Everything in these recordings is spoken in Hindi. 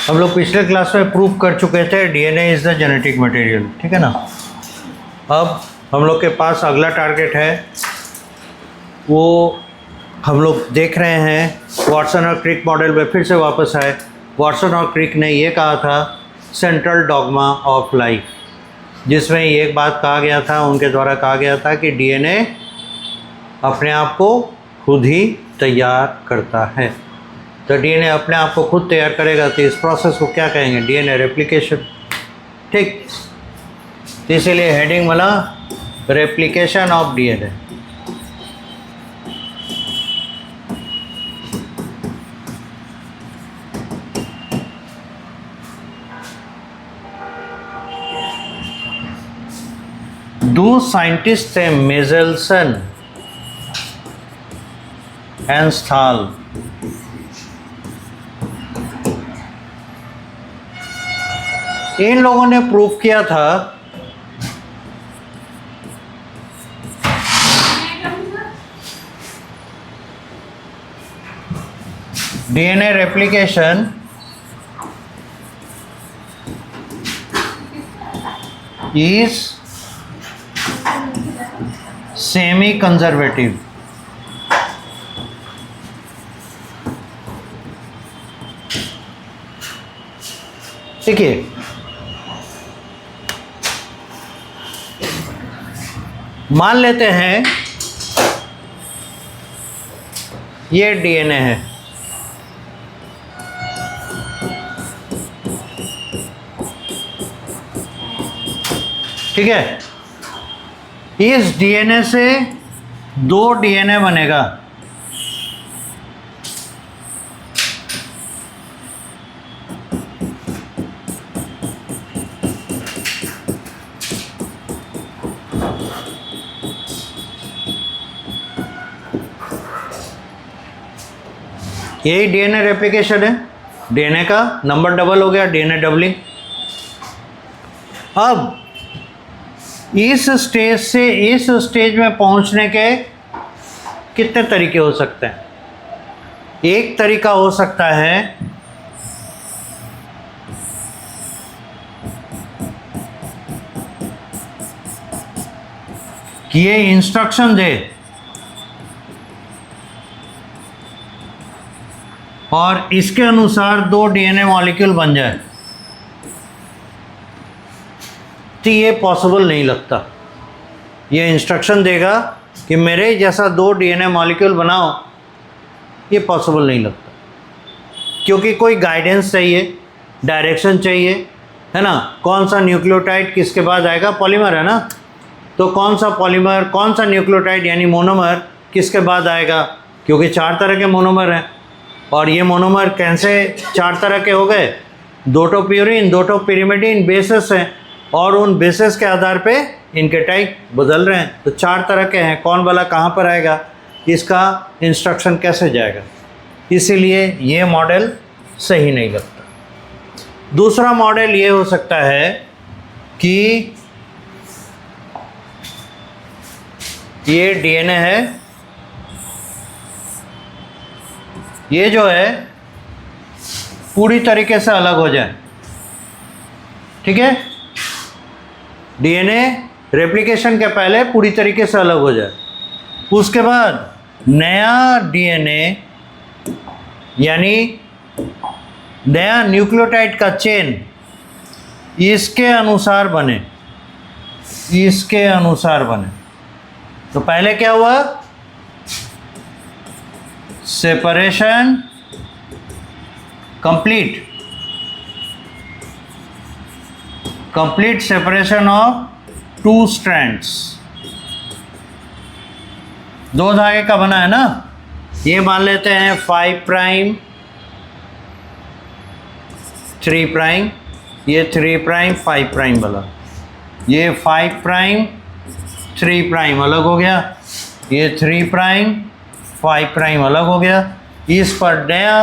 हम लोग पिछले क्लास में प्रूव कर चुके थे DNA is the genetic material, ठीक है ना। अब हम लोग के पास अगला टारगेट है, वो हम लोग देख रहे हैं वाटसन और क्रिक मॉडल में फिर से वापस आए। वाटसन और क्रिक ने ये कहा था सेंट्रल डॉगमा ऑफ लाइफ, जिसमें ये एक बात कहा गया था, उनके द्वारा कहा गया था कि डीएनए अपने आप को खुद ही तैयार करता है। तो डीएनए अपने आप को खुद तैयार करेगा तो इस प्रोसेस को क्या कहेंगे? डीएनए रेप्लिकेशन, ठीक। तो इसीलिए हेडिंग वाला रेप्लिकेशन ऑफ डीएनए। दो साइंटिस्ट थे, मेजेल्सन एंड स्थाल। इन लोगों ने प्रूव किया था DNA replication is semi conservative. ठीक है, मान लेते हैं ये डीएनए है, ठीक है। इस डीएनए से दो डीएनए बनेगा। यही डीएनए रेप्लिकेशन है, डीएनए का नंबर डबल हो गया, डीएनए डबलिंग। अब इस स्टेज से इस स्टेज में पहुंचने के कितने तरीके हो सकते हैं? एक तरीका हो सकता है कि ये इंस्ट्रक्शन दे और इसके अनुसार दो डीएनए मॉलिक्यूल बन जाए, तो ये पॉसिबल नहीं लगता। ये इंस्ट्रक्शन देगा कि मेरे जैसा दो डीएनए मॉलिक्यूल बनाओ, ये पॉसिबल नहीं लगता, क्योंकि कोई गाइडेंस चाहिए, डायरेक्शन चाहिए, है ना। कौन सा न्यूक्लियोटाइड किसके बाद आएगा? पॉलीमर है ना, तो कौन सा पॉलीमर, कौन सा न्यूक्लियोटाइड यानी मोनोमर किसके बाद आएगा? क्योंकि चार तरह के मोनोमर हैं, और ये मोनोमर कैसे चार तरह के हो गए? दो तो प्यूरिन, दो तो पिरिमिडिन बेसिस हैं, और उन बेसिस के आधार पे इनके टाइप बदल रहे हैं। तो चार तरह के हैं, कौन वाला कहाँ पर आएगा, इसका इंस्ट्रक्शन कैसे जाएगा? इसीलिए ये मॉडल सही नहीं लगता। दूसरा मॉडल ये हो सकता है कि ये डीएनए है, ये जो है पूरी तरीके से अलग हो जाए, ठीक है। डीएनए रेप्लिकेशन के पहले पूरी तरीके से अलग हो जाए, उसके बाद नया डीएनए यानी नया न्यूक्लियोटाइड का चेन इसके अनुसार बने, इसके अनुसार बने। तो पहले क्या हुआ? Separation complete separation of two strands. दो धागे का बना है ना, ये मान लेते हैं 5 प्राइम 3 प्राइम, ये 3 प्राइम 5 प्राइम वाला, ये 5 प्राइम 3 प्राइम अलग हो गया, ये 3 प्राइम 5 प्राइम अलग हो गया। इस पर नया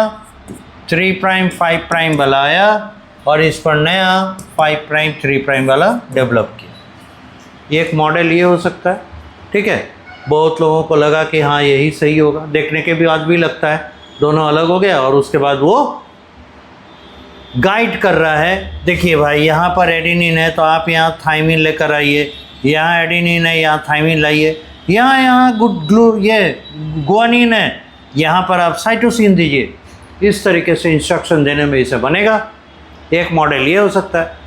3 प्राइम 5 प्राइम वाला आया, और इस पर नया 5 प्राइम 3 प्राइम वाला डेवलप किया। एक मॉडल ये हो सकता है, ठीक है। बहुत लोगों को लगा कि हाँ यही सही होगा, देखने के बाद भी लगता है दोनों अलग हो गया, और उसके बाद वो गाइड कर रहा है। देखिए भाई, यहाँ पर एडेनिन है तो आप यहाँ थाइमिन लेकर आइए, यहाँ एडेनिन है यहाँ थाइमिन लाइए, यहाँ ये गुआनिन है यहाँ पर आप साइटोसिन दीजिए। इस तरीके से इंस्ट्रक्शन देने में इसे बनेगा। एक मॉडल ये हो सकता है।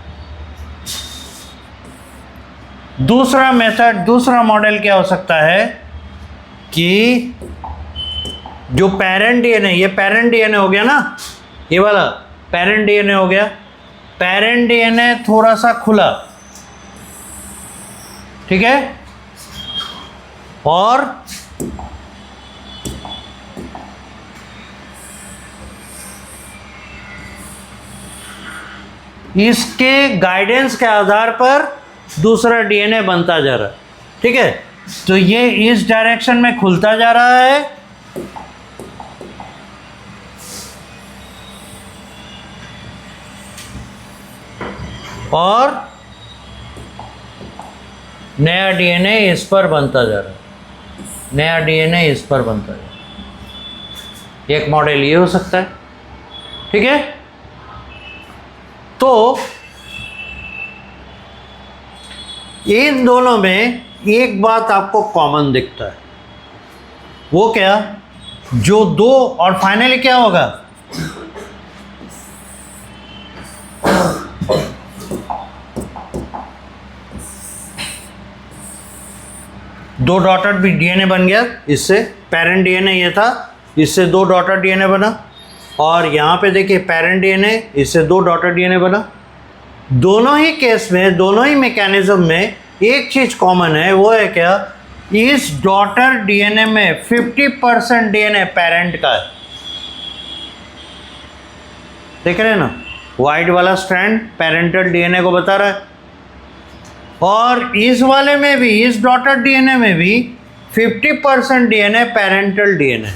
दूसरा मेथड, दूसरा मॉडल क्या हो सकता है कि जो पेरेंट डीएनए, ये पेरेंट डीएनए हो गया ना, ये वाला पेरेंट डीएनए हो गया। पेरेंट डीएनए थोड़ा सा खुला, ठीक है, और इसके गाइडेंस के आधार पर दूसरा डीएनए बनता जा रहा है, ठीक है। तो ये इस डायरेक्शन में खुलता जा रहा है और नया डीएनए इस पर बनता जा रहा है, नया डीएनए इस पर बनता जा रहा है। एक मॉडल ये हो सकता है, ठीक है। तो इन दोनों में एक बात आपको कॉमन दिखता है, वो क्या, जो दो, और फाइनली क्या होगा, दो डॉटेड भी डीएनए बन गया। इससे पेरेंट डीएनए ये था, इससे दो डॉटेड डीएनए बना, और यहाँ पे देखिए पेरेंट डीएनए, इससे दो डॉटेड डीएनए बना। दोनों ही केस में, दोनों ही मैकेनिज्म में एक चीज़ कॉमन है, वो है क्या, इस डॉटर डीएनए में 50% डीएनए पेरेंट का है। देख रहे हैं ना, वाइट वाला स्ट्रैंड पेरेंटल डीएनए को बता रहा है, और इस वाले में भी, इस डॉटर डीएनए में भी 50% डीएनए पेरेंटल डीएनए,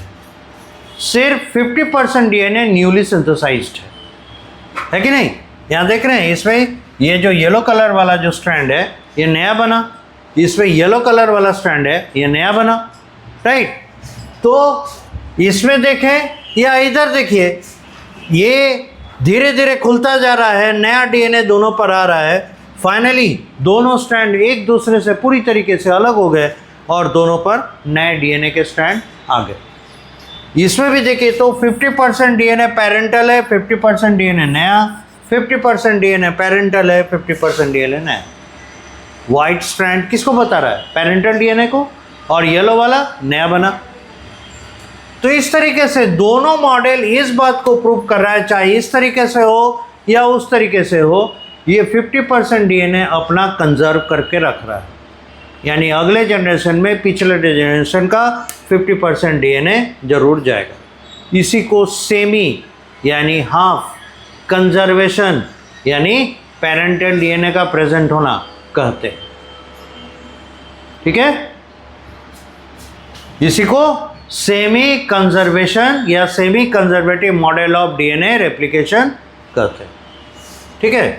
सिर्फ 50% डीएनए न्यूली सिंथेसाइज्ड है कि नहीं। यहाँ देख रहे हैं, इसमें ये जो येलो कलर वाला जो स्ट्रैंड है ये नया बना, इसमें येलो कलर वाला स्ट्रैंड है ये नया बना, राइट। तो इसमें देखें या इधर देखिए, ये धीरे धीरे खुलता जा रहा है, नया डीएनए दोनों पर आ रहा है। फाइनली दोनों स्ट्रैंड एक दूसरे से पूरी तरीके से अलग हो गए और दोनों पर नए डीएनए के स्ट्रैंड आ गए। इसमें भी देखिए तो 50% डीएनए पेरेंटल है, 50% डीएनए नया, 50% डीएनए पेरेंटल है, 50% डीएनए नया। वाइट स्ट्रैंड किसको बता रहा है, पेरेंटल डीएनए को, और येलो वाला नया बना। तो इस तरीके से दोनों मॉडल इस बात को प्रूव कर रहा है, चाहे इस तरीके से हो या उस तरीके से हो, ये 50% डीएनए अपना कंजर्व करके रख रहा है। यानी अगले जनरेशन में पिछले जनरेशन का 50% डीएनए जरूर जाएगा। इसी को सेमी यानी हाफ कंजर्वेशन यानी पेरेंटल डीएनए का प्रेजेंट होना कहते हैं, ठीक है। इसी को सेमी कंजर्वेशन या semi conservative model of DNA replication कहते हैं, ठीक है।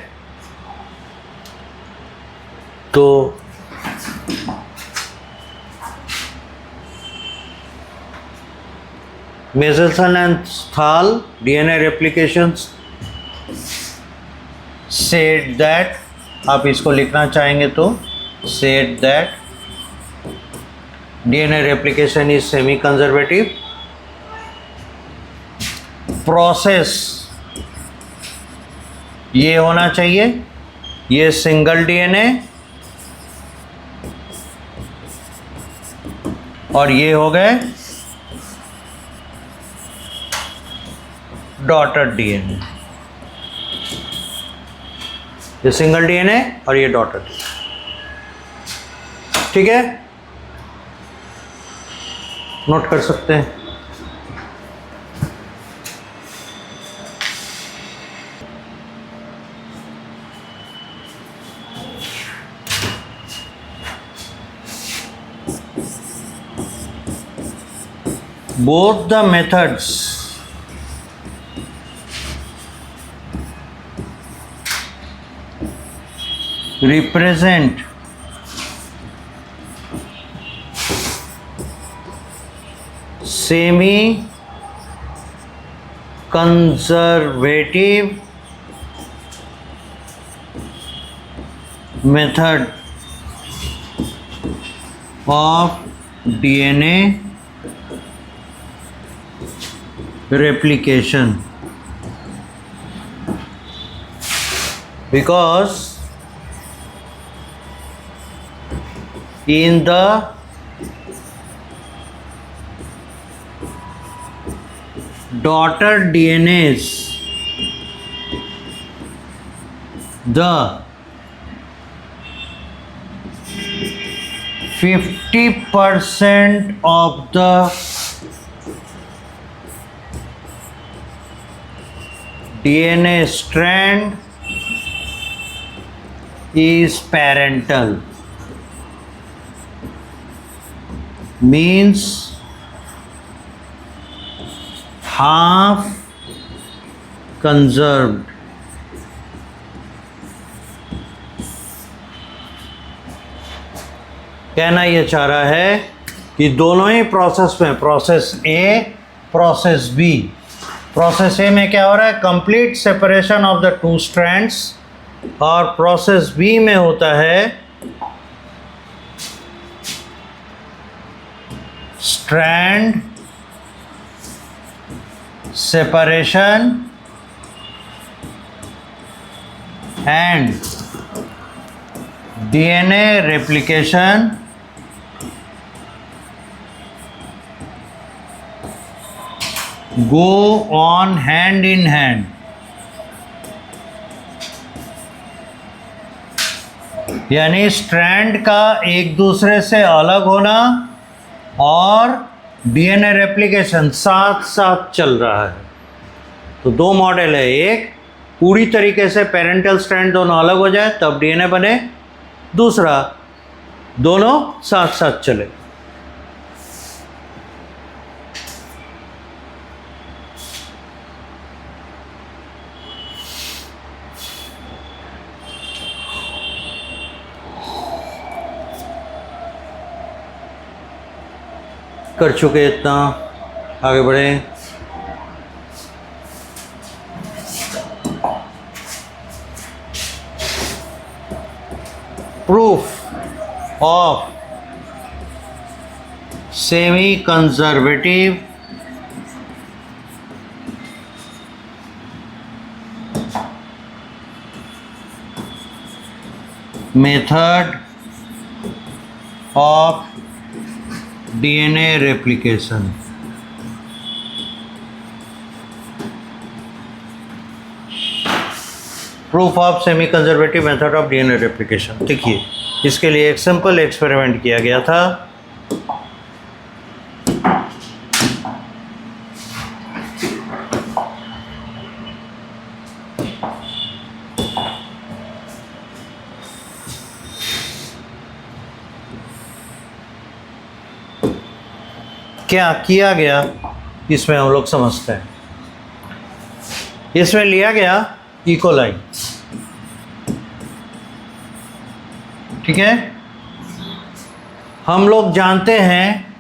तो Meselson and Stahl DNA replication said that, आप इसको लिखना चाहेंगे तो said that DNA replication is semi conservative process. ये होना चाहिए, ये सिंगल डीएनए और ये हो गए डॉटेड डीएनए, ये सिंगल डीएनए और ये डॉटेड, ठीक है। नोट कर सकते हैं। Both the methods represent semi conservative method of DNA replication, because in the daughter DNAs the 50% of the DNA strand is parental, means half conserved. कहना यह चाह रहा है कि दोनों ही प्रोसेस में, process A, process B, process A में क्या हो रहा है, complete separation of the two strands, और प्रोसेस बी में होता है strand separation and DNA replication go on hand in hand. यानी स्ट्रैंड का एक दूसरे से अलग होना और DNA रेप्लिकेशन साथ साथ चल रहा है। तो दो मॉडल है, एक पूरी तरीके से पेरेंटल स्ट्रैंड दोनों अलग हो जाए तब DNA बने, दूसरा दोनों साथ साथ चले। कर चुके इतना, आगे बढ़े। Proof of semi conservative method of DNA replication। Proof of semi conservative method of DNA replication. देखिए, इसके लिए एक सिंपल एक्सपेरिमेंट किया गया था। क्या किया गया इसमें हम लोग समझते हैं। इसमें लिया गया इकोलाई, ठीक है। हम लोग जानते हैं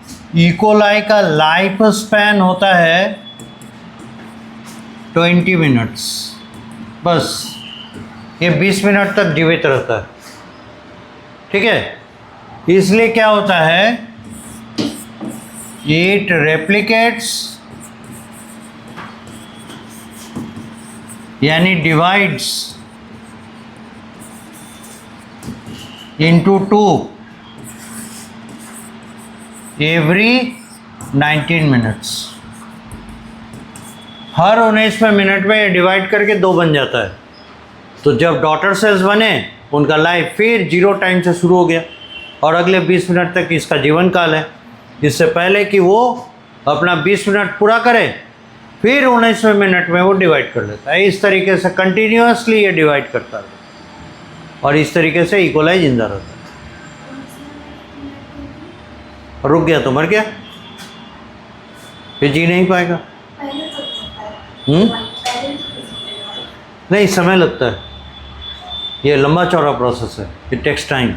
इकोलाई का लाइफ स्पैन होता है 20 मिनट्स, बस ये 20 मिनट तक जीवित रहता है, ठीक है। इसलिए क्या होता है, इट रेप्लिकेट्स यानी डिवाइड्स into 2 every 19 मिनट्स। हर 19वें मिनट में ये डिवाइड करके 2 बन जाता है। तो जब डॉटर सेल्स बने उनका लाइफ फिर 0 टाइम से शुरू हो गया और अगले 20 मिनट तक इसका जीवन काल है। इससे पहले कि वो अपना 20 मिनट पूरा करे फिर 19वें मिनट में वो डिवाइड कर लेता है। इस तरीके से कंटिन्यूअसली ये डिवाइड करता है और इस तरीके से इकोलाई जिंदा रहता है। रुक गया तो मर गया, फिर जी नहीं पाएगा। नहीं, समय लगता है, ये लंबा चौड़ा प्रोसेस है, इट टेक्स टाइम,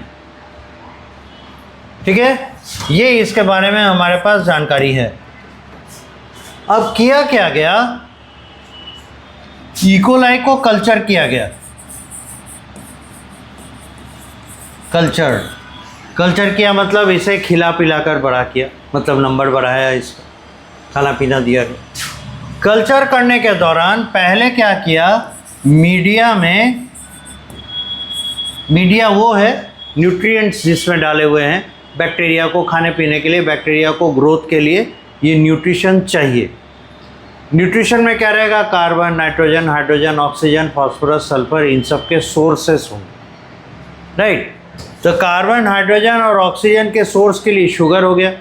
ठीक है। ये इसके बारे में हमारे पास जानकारी है। अब किया क्या गया, इकोलाई को कल्चर किया गया। कल्चर। कल्चर किया मतलब इसे खिला पिला कर बड़ा किया, मतलब नंबर बढ़ाया, इसका खाना पीना दिया गया। कल्चर करने के दौरान पहले क्या किया, मीडिया में, मीडिया वो है न्यूट्रिएंट्स जिसमें डाले हुए हैं बैक्टीरिया को खाने पीने के लिए, बैक्टीरिया को ग्रोथ के लिए ये न्यूट्रिशन चाहिए। न्यूट्रिशन में क्या रहेगा, carbon, nitrogen, hydrogen, oxygen, phosphorus, sulphur, इन सब के सोर्सेस होंगे, राइट। तो कार्बन, हाइड्रोजन और ऑक्सीजन के सोर्स के लिए शुगर हो गया,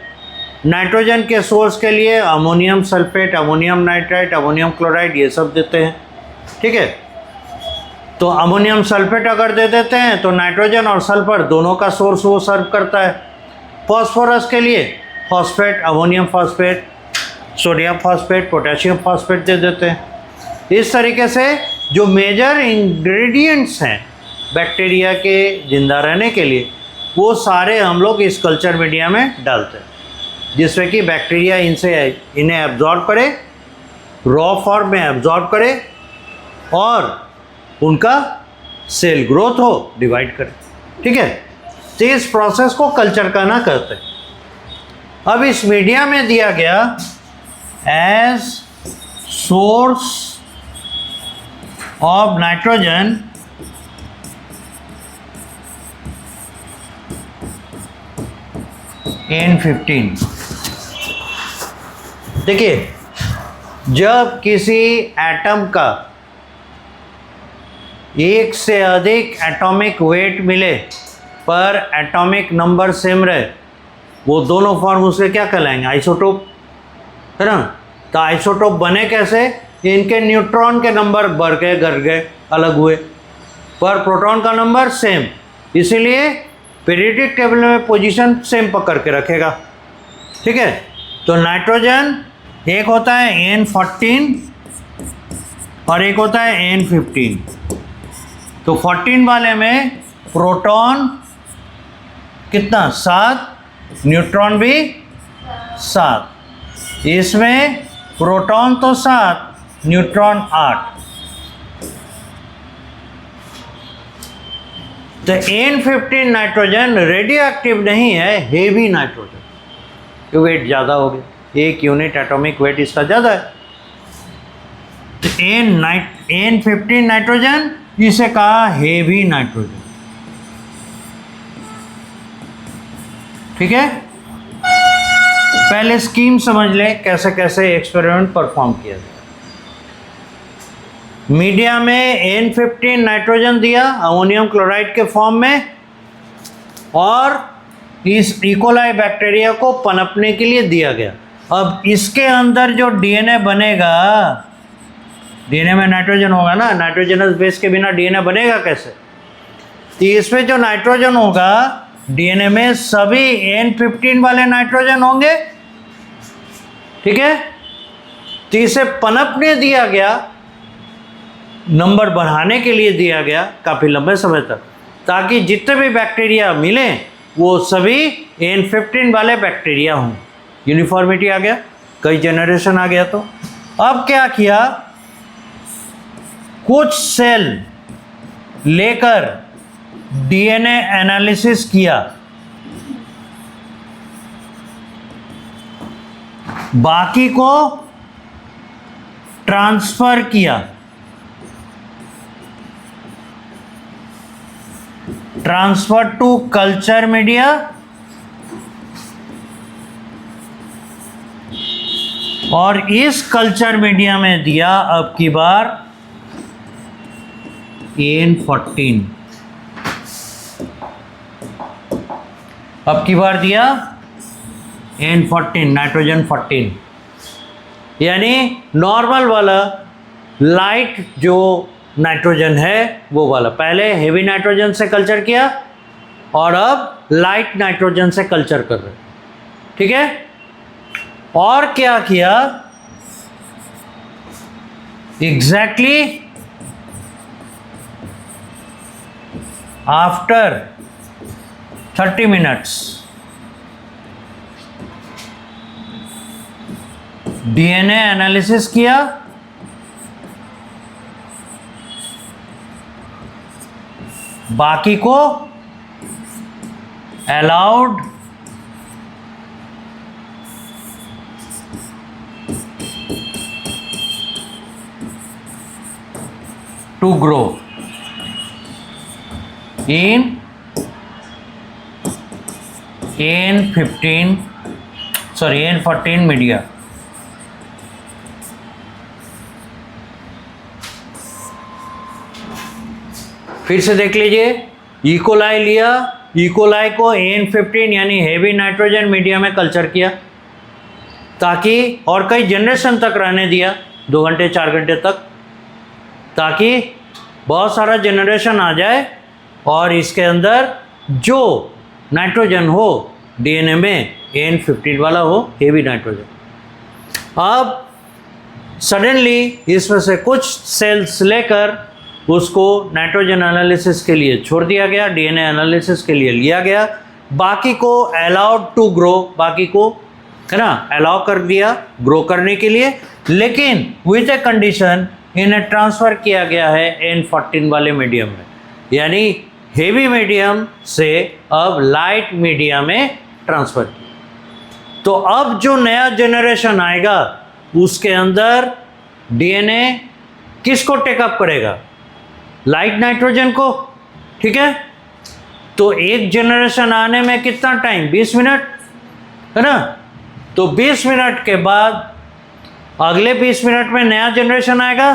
नाइट्रोजन के सोर्स के लिए ammonium sulphate, ammonium nitrite, ammonium chloride, ये सब देते हैं, ठीक है। तो अमोनियम सल्फेट अगर दे देते हैं तो नाइट्रोजन और सल्फर दोनों का सोर्स वो सर्व करता है। फॉस्फोरस के लिए phosphate, ammonium phosphate, sodium phosphate, potassium phosphate दे देते हैं। इस तरीके से जो मेजर इंग्रेडिएंट्स हैं बैक्टीरिया के जिंदा रहने के लिए, वो सारे हम लोग इस कल्चर मीडिया में डालते हैं, जिसमें कि बैक्टीरिया इन्हें एब्जॉर्ब करे, रॉ फॉर्म में एब्जॉर्ब करे और उनका सेल ग्रोथ हो, डिवाइड करे, ठीक है। तो इस प्रोसेस को कल्चर करना कहते हैं। अब इस मीडिया में दिया गया as source of nitrogen N15। देखिए, जब किसी एटम का एक से अधिक एटॉमिक वेट मिले पर एटॉमिक नंबर सेम रहे, वो दोनों फॉर्म उसके क्या कहलाएंगे, आइसोटोप, है ना। तो आइसोटोप बने कैसे, इनके न्यूट्रॉन के नंबर बढ़ गए, घट गए, अलग हुए, पर प्रोटॉन का नंबर सेम, इसीलिए पीरियोडिक टेबल में पोजीशन सेम पकड़ के रखेगा, ठीक है। तो नाइट्रोजन एक होता है N14 और एक होता है N15। तो 14 वाले में प्रोटॉन कितना, 7, न्यूट्रॉन भी 7। इसमें प्रोटॉन तो 7, न्यूट्रॉन 8। तो N15 नाइट्रोजन रेडियो एक्टिव नहीं है, हेवी नाइट्रोजन, वेट ज़्यादा हो गया, 1 यूनिट एटॉमिक वेट इसका ज़्यादा है। तो N15 नाइट्रोजन, इसे कहा हेवी नाइट्रोजन, ठीक है। पहले स्कीम समझ लें कैसे कैसे एक्सपेरिमेंट परफॉर्म किया जाए। मीडिया में N15 नाइट्रोजन दिया अमोनियम क्लोराइड के फॉर्म में, और इस इकोलाई बैक्टीरिया को पनपने के लिए दिया गया। अब इसके अंदर जो डीएनए बनेगा, डीएनए में नाइट्रोजन होगा ना, नाइट्रोजनस बेस के बिना डीएनए बनेगा कैसे। तो इसमें जो नाइट्रोजन होगा डीएनए में सभी N15 वाले नाइट्रोजन होंगे, ठीक है। तो इसे पनपने दिया गया, नंबर बढ़ाने के लिए दिया गया काफ़ी लंबे समय तक, ताकि जितने भी बैक्टीरिया मिलें वो सभी N15 वाले बैक्टीरिया हों। यूनिफॉर्मिटी आ गया, कई जनरेशन आ गया। तो अब क्या किया, कुछ सेल लेकर डीएनए एनालिसिस किया, बाकी को ट्रांसफर किया, ट्रांसफर टू कल्चर मीडिया, और इस कल्चर मीडिया में दिया अब की बार N14, अब की बार दिया N14 नाइट्रोजन 14, यानी नॉर्मल वाला लाइट जो नाइट्रोजन है वो वाला। पहले हेवी नाइट्रोजन से कल्चर किया और अब लाइट नाइट्रोजन से कल्चर कर रहे, ठीक है। और क्या किया, exactly after 30 minutes DNA analysis किया, बाकी को allowed to grow in N14 media. फिर से देख लीजिए, इकोलाई लिया, इकोलाई को N15 यानी हेवी नाइट्रोजन मीडिया में कल्चर किया ताकि और कई जनरेशन तक रहने दिया, 2 घंटे 4 घंटे तक, ताकि बहुत सारा जनरेशन आ जाए और इसके अंदर जो नाइट्रोजन हो डीएनए में N15 वाला हो, हेवी नाइट्रोजन। अब सडनली इसमें से कुछ सेल्स लेकर उसको नाइट्रोजन एनालिसिस के लिए छोड़ दिया गया, डीएनए एनालिसिस के लिए लिया गया, बाकी को अलाउड टू ग्रो, बाकी को है ना अलाउ कर दिया ग्रो करने के लिए, लेकिन विथ ए कंडीशन इन्हें ट्रांसफ़र किया गया है N14 वाले मीडियम में, यानी हेवी मीडियम से अब लाइट मीडियम में ट्रांसफ़र किया। तो अब जो नया जनरेशन आएगा उसके अंदर डीएनए किसको टेकअप करेगा? लाइट नाइट्रोजन को, ठीक है। तो एक जनरेशन आने में कितना टाइम? 20 मिनट, है ना। तो 20 मिनट के बाद अगले 20 मिनट में नया जनरेशन आएगा।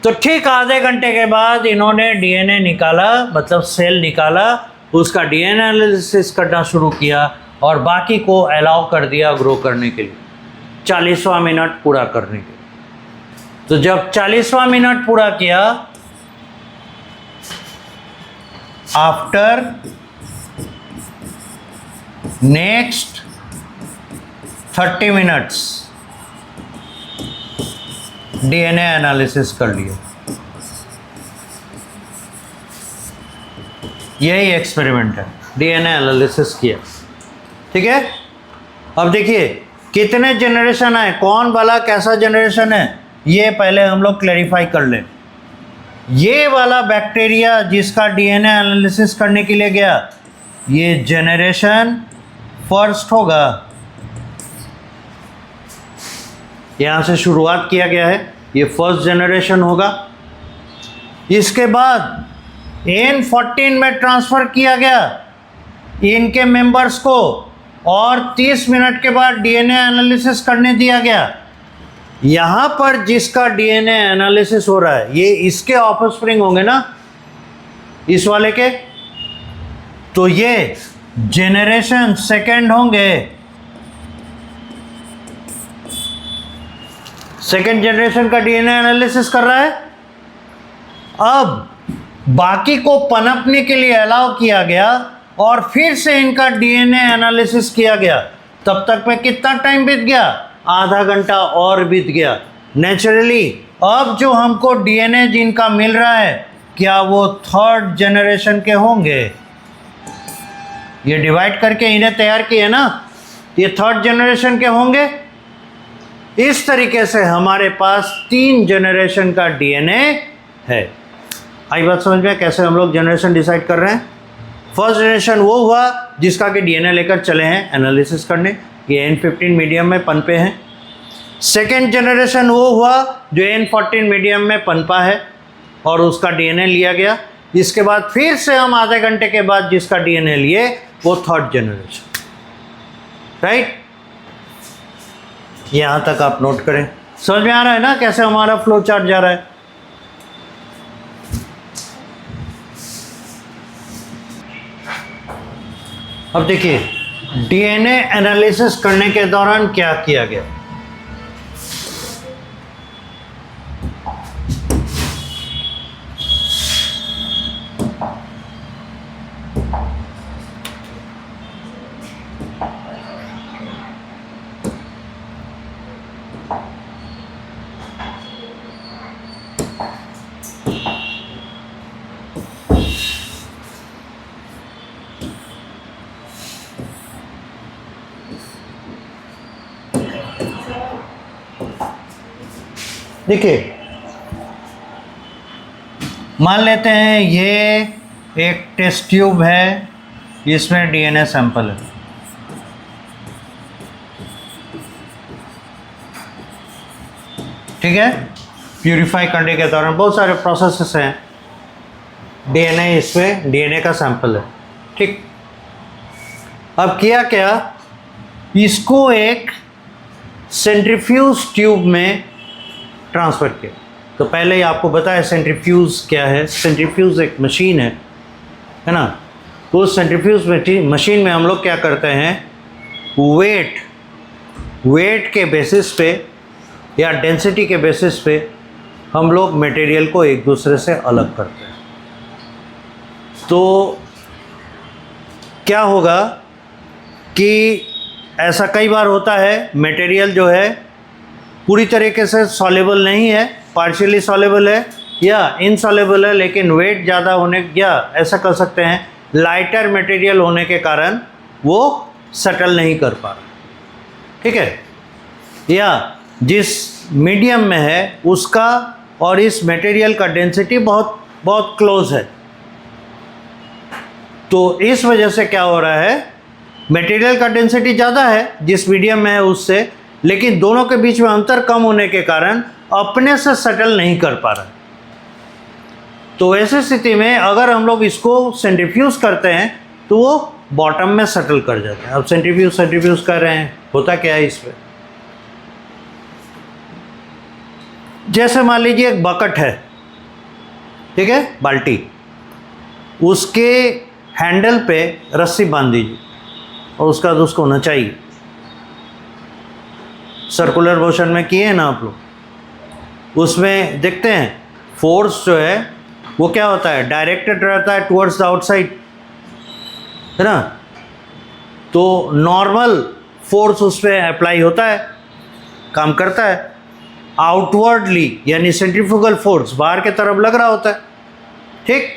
तो ठीक आधे घंटे के बाद इन्होंने डीएनए निकाला, मतलब सेल निकाला, उसका डीएनए एनालिसिस करना शुरू किया और बाकी को अलाउ कर दिया ग्रो करने के लिए, 40वां मिनट पूरा करने के लिए। तो जब 40वां मिनट पूरा किया, after next 30 minutes DNA analysis कर लिया। यही एक्सपेरिमेंट है, डीएनए एनालिसिस किया, ठीक है। अब देखिए कितने जनरेशन आए, कौन वाला कैसा जनरेशन है, ये पहले हम लोग क्लैरिफाई कर लें। ये वाला बैक्टीरिया जिसका डीएनए एनालिसिस करने के लिए गया, ये जनरेशन फर्स्ट होगा, यहाँ से शुरुआत किया गया है, ये फर्स्ट जनरेशन होगा। इसके बाद N14 में ट्रांसफ़र किया गया इनके मेंबर्स को और 30 मिनट के बाद डीएनए एनालिसिस करने दिया गया। यहाँ पर जिसका डीएनए एनालिसिस हो रहा है ये इसके ऑफस्प्रिंग होंगे ना, इस वाले के, तो ये जनरेशन सेकंड होंगे, सेकंड जनरेशन का डीएनए एनालिसिस कर रहा है। अब बाकी को पनपने के लिए अलाउ किया गया और फिर से इनका डीएनए एनालिसिस किया गया। तब तक में कितना टाइम बीत गया? आधा घंटा और बीत गया। नेचुरली अब जो हमको डीएनए जिनका मिल रहा है, क्या वो थर्ड जनरेशन के होंगे? ये डिवाइड करके इन्हें तैयार किए ना, ये थर्ड जनरेशन के होंगे। इस तरीके से हमारे पास 3 जनरेशन का डीएनए है। आई बात समझ में कैसे हम लोग जनरेशन डिसाइड कर रहे हैं? फर्स्ट जनरेशन वो हुआ जिसका कि डीएनए लेकर चले हैं एनालिसिस करने, ये N15 मीडियम में पनपे हैं। सेकेंड जनरेशन वो हुआ जो N14 मीडियम में पनपा है और उसका डीएनए लिया गया। इसके बाद फिर से हम आधे घंटे के बाद जिसका डीएनए लिए वो थर्ड जनरेशन, राइट। यहाँ तक आप नोट करें। समझ में आ रहा है ना कैसे हमारा फ्लो चार्ट जा रहा है? अब देखिए डीएनए एनालिसिस करने के दौरान क्या किया गया। देखिए मान लेते हैं ये एक टेस्ट ट्यूब है इसमें डीएनए सैंपल है, ठीक है। प्यूरिफाई करने के दौरान बहुत सारे प्रोसेसेस हैं, डीएनए इसमें डीएनए का सैंपल है, ठीक। अब किया क्या, इसको एक सेंट्रीफ्यूज ट्यूब में ट्रांसफ़र किया। तो पहले ही आपको बताया सेंट्रीफ्यूज क्या है। सेंट्रीफ्यूज एक मशीन है ना। तो उस सेंट्रीफ्यूज मशीन में हम लोग क्या करते हैं, वेट के बेसिस पे या डेंसिटी के बेसिस पे हम लोग मटेरियल को एक दूसरे से अलग करते हैं। तो क्या होगा कि ऐसा कई बार होता है, मटेरियल जो है पूरी तरीके से सॉल्युबल नहीं है, पार्शियली सॉल्युबल है या इनसॉल्युबल है, लेकिन वेट ज़्यादा होने या ऐसा कर सकते हैं लाइटर मटेरियल होने के कारण वो सटल नहीं कर पा रहा, ठीक है। या जिस मीडियम में है उसका और इस मटेरियल का डेंसिटी बहुत बहुत क्लोज है, तो इस वजह से क्या हो रहा है, मटेरियल का डेंसिटी ज़्यादा है जिस मीडियम में है उससे, लेकिन दोनों के बीच में अंतर कम होने के कारण अपने से सटल नहीं कर पा रहा। तो ऐसी स्थिति में अगर हम लोग इसको सेंट्रीफ्यूज करते हैं तो वो बॉटम में सटल कर जाते हैं। अब सेंट्रीफ्यूज कर रहे हैं, होता क्या है इसमें, जैसे मान लीजिए एक बकेट है, ठीक है, बाल्टी, उसके हैंडल पे रस्सी बांध दीजिए और उसका उसको नचाइए। सर्कुलर मोशन में किए हैं ना आप लोग, उसमें देखते हैं फोर्स जो है वो क्या होता है, डायरेक्टेड रहता है टुवर्ड्स द आउटसाइड, है ना। तो नॉर्मल फोर्स उस पर अप्लाई होता है, काम करता है। आउटवर्डली यानी सेंट्रीफ्यूगल फोर्स बाहर के तरफ लग रहा होता है, ठीक।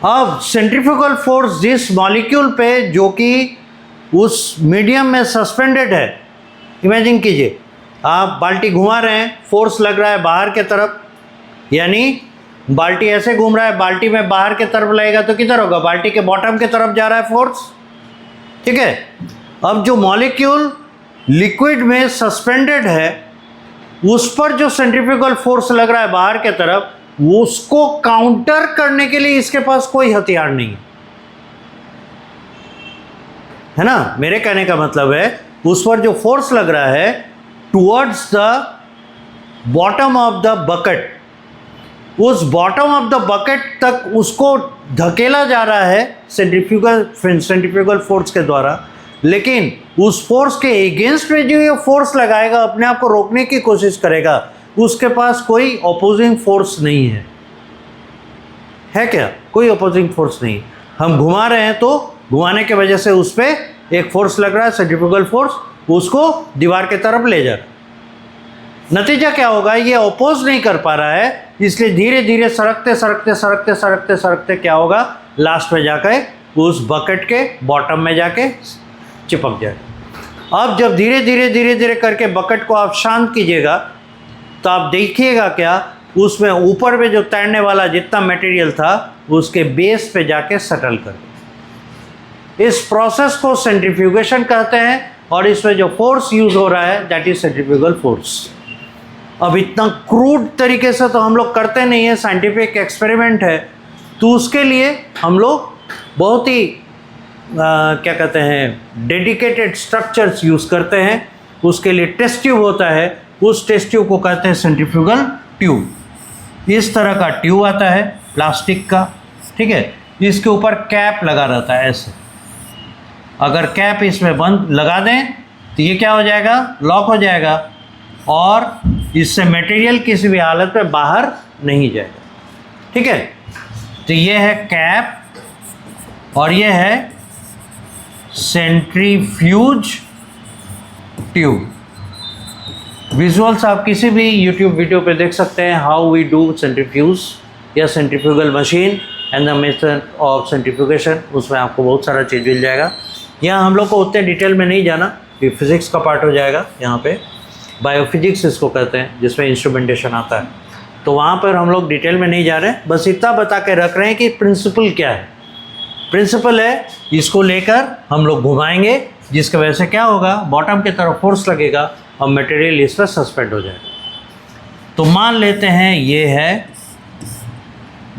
अब सेंट्रीफ्यूगल फोर्स जिस मॉलिक्यूल पे जो कि उस मीडियम में सस्पेंडेड है, इमेजिन कीजिए आप बाल्टी घुमा रहे हैं, फोर्स लग रहा है बाहर के तरफ, यानी बाल्टी ऐसे घूम रहा है, बाल्टी में बाहर के तरफ लगेगा तो किधर होगा, बाल्टी के बॉटम के तरफ जा रहा है फोर्स, ठीक है। अब जो मॉलिक्यूल लिक्विड में सस्पेंडेड है उस पर जो सेंट्रीफ्यूगल फोर्स लग रहा है बाहर के तरफ, उसको काउंटर करने के लिए इसके पास कोई हथियार नहीं है ना। मेरे कहने का मतलब है उस पर जो फोर्स लग रहा है towards the bottom of the bucket, उस बॉटम ऑफ द बकेट तक उसको धकेला जा रहा है सेंट्रीफ्यूगल फोर्स के द्वारा, लेकिन उस फोर्स के अगेंस्ट में जो ये फोर्स लगाएगा, अपने आप को रोकने की कोशिश करेगा, उसके पास कोई अपोजिंग फोर्स नहीं है क्या, कोई अपोजिंग फोर्स नहीं। हम घुमा रहे हैं तो घुमाने के वजह से उस पर एक फोर्स लग रहा है, सेंट्रीफ्यूगल फोर्स, उसको दीवार के तरफ ले जा रहा है। नतीजा क्या होगा, ये अपोज नहीं कर पा रहा है, इसलिए धीरे धीरे सरकते क्या होगा, लास्ट में जाकर उस बकेट के बॉटम में जाके चिपक जाए। अब जब धीरे धीरे करके बकेट को आप शांत कीजिएगा तो आप देखिएगा क्या, उसमें ऊपर में जो तैरने वाला जितना मटेरियल था उसके बेस पे जाके सटल कर। इस प्रोसेस को सेंट्रीफ्यूगेशन कहते हैं और इसमें जो फोर्स यूज हो रहा है दैट इज सेंट्रीफ्यूगल फोर्स। अब इतना क्रूड तरीके से तो हम लोग करते नहीं है, साइंटिफिक एक्सपेरिमेंट है, तो उसके लिए हम लोग बहुत ही क्या कहते हैं डेडिकेटेड स्ट्रक्चर्स यूज़ करते हैं। उसके लिए टेस्ट ट्यूब होता है, उस टेस्ट ट्यूब को कहते हैं सेंट्रीफ्यूगल ट्यूब। इस तरह का ट्यूब आता है प्लास्टिक का, ठीक है, इसके ऊपर कैप लगा रहता है ऐसे। अगर कैप इसमें बंद लगा दें तो ये क्या हो जाएगा, लॉक हो जाएगा और इससे मटेरियल किसी भी हालत में बाहर नहीं जाएगा, ठीक है। तो ये है कैप और ये है सेंट्रीफ्यूज ट्यूब। विजुअल्स आप किसी भी यूट्यूब वीडियो पे देख सकते हैं, हाउ वी डू सेंट्रीफ्यूज या centrifugal machine and the method of centrifugation. उसमें आपको बहुत सारा चीज़ मिल जाएगा। यहाँ हम लोग को उतने डिटेल में नहीं जाना, ये फिज़िक्स का पार्ट हो जाएगा। यहाँ पे बायोफिजिक्स इसको कहते हैं जिसमें इंस्ट्रूमेंटेशन आता है, तो वहाँ पर हम लोग डिटेल में नहीं जा रहे हैं, बस इतना बता के रख रहे हैं कि प्रिंसिपल क्या है, प्रिंसिपल है, इसको लेकर हम लोग घुमाएंगे, जिसकी वजह से क्या होगा, बॉटम की तरफ फोर्स लगेगा और मटेरियल इस पर सस्पेंड हो जाएगा। तो मान लेते हैं ये है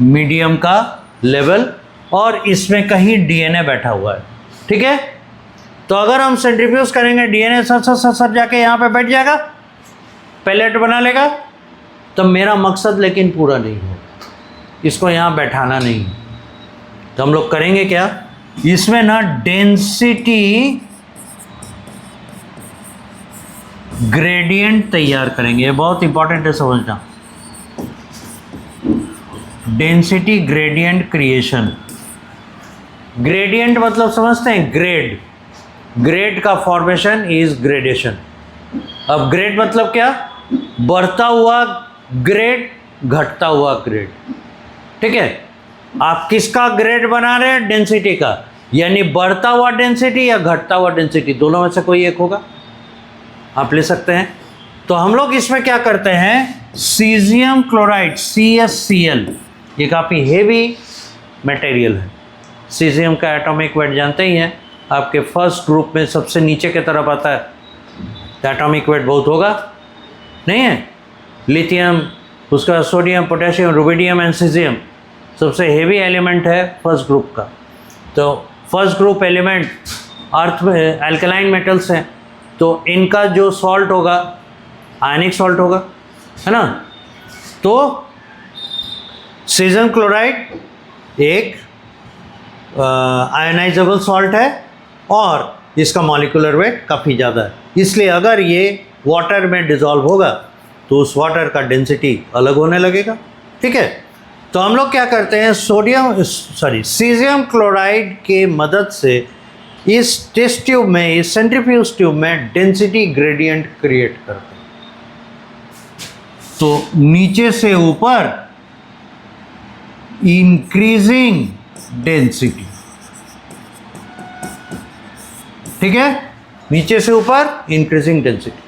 मीडियम का लेवल और इसमें कहीं डीएनए बैठा हुआ है, ठीक है। तो अगर हम सेंट्रीफ्यूज करेंगे, डीएनए सर जाके यहाँ पे बैठ जाएगा, पैलेट बना लेगा। तो मेरा मकसद लेकिन पूरा नहीं होगा, इसको यहाँ बैठाना नहीं। तो हम लोग करेंगे क्या, इसमें ना डेंसिटी ग्रेडियंट तैयार करेंगे। ये बहुत इंपॉर्टेंट है समझना, डेंसिटी ग्रेडियंट क्रिएशन। ग्रेडियंट मतलब समझते हैं, ग्रेड, ग्रेड का फॉर्मेशन इज ग्रेडेशन। अब ग्रेड मतलब क्या, बढ़ता हुआ ग्रेड, घटता हुआ ग्रेड, ठीक है। आप किसका ग्रेड बना रहे हैं, डेंसिटी का, यानी बढ़ता हुआ डेंसिटी या घटता हुआ डेंसिटी, दोनों में से कोई एक होगा, आप ले सकते हैं। तो हम लोग इसमें क्या करते हैं, सीजियम क्लोराइड CaCl, ये काफ़ी हेवी मटेरियल है। सीजियम का एटॉमिक वेट जानते ही हैं, आपके फर्स्ट ग्रुप में सबसे नीचे की तरफ आता है। एटॉमिक वेट बहुत होगा, नहीं है। लिथियम, उसका sodium, potassium, rubidium and caesium सबसे हेवी एलिमेंट है फर्स्ट ग्रुप का। तो फर्स्ट ग्रुप एलिमेंट अर्थ में एल्कलाइन मेटल्स हैं, तो इनका जो सॉल्ट होगा आयनिक सॉल्ट होगा, है ना। तो सीजियम क्लोराइड एक आयनाइजेबल सॉल्ट है और इसका मॉलिक्यूलर वेट काफ़ी ज़्यादा है, इसलिए अगर ये वाटर में डिज़ोल्व होगा तो उस वाटर का डेंसिटी अलग होने लगेगा, ठीक है। तो हम लोग क्या करते हैं, सीजियम क्लोराइड के मदद से इस टेस्ट ट्यूब में, इस सेंट्रीफ्यूज ट्यूब में डेंसिटी ग्रेडियंट क्रिएट करते हैं। तो नीचे से ऊपर इंक्रीजिंग डेंसिटी, ठीक है, नीचे से ऊपर इंक्रीजिंग डेंसिटी।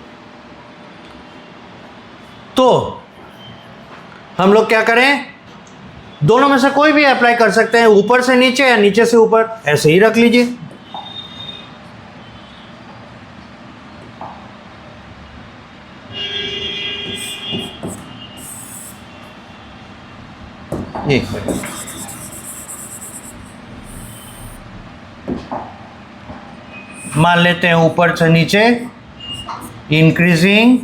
तो हम लोग क्या करें, दोनों में से कोई भी अप्लाई कर सकते हैं, ऊपर से नीचे या नीचे से ऊपर, ऐसे ही रख लीजिए। एक मिनट, मान लेते हैं ऊपर से नीचे इंक्रीजिंग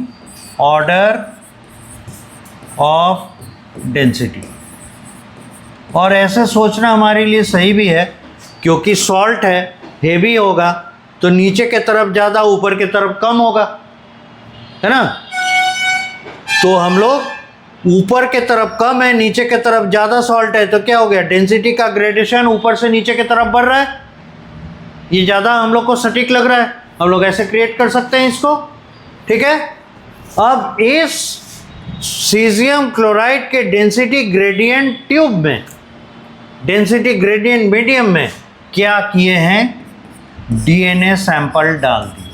ऑर्डर ऑफ डेंसिटी। और ऐसे सोचना हमारे लिए सही भी है, क्योंकि सॉल्ट है, हेवी होगा तो नीचे के तरफ ज़्यादा, ऊपर के तरफ कम होगा, है ना। तो हम लोग ऊपर के तरफ कम है, नीचे के तरफ ज़्यादा सॉल्ट है, तो क्या हो गया, डेंसिटी का ग्रेडेशन ऊपर से नीचे के तरफ बढ़ रहा है। ये ज़्यादा हम लोग को सटीक लग रहा है, हम लोग ऐसे क्रिएट कर सकते हैं इसको, ठीक है। अब इस सीजियम क्लोराइड के डेंसिटी ग्रेडियंट ट्यूब में, डेंसिटी ग्रेडियंट मीडियम में क्या किए हैं, डीएनए सैंपल डाल दिए,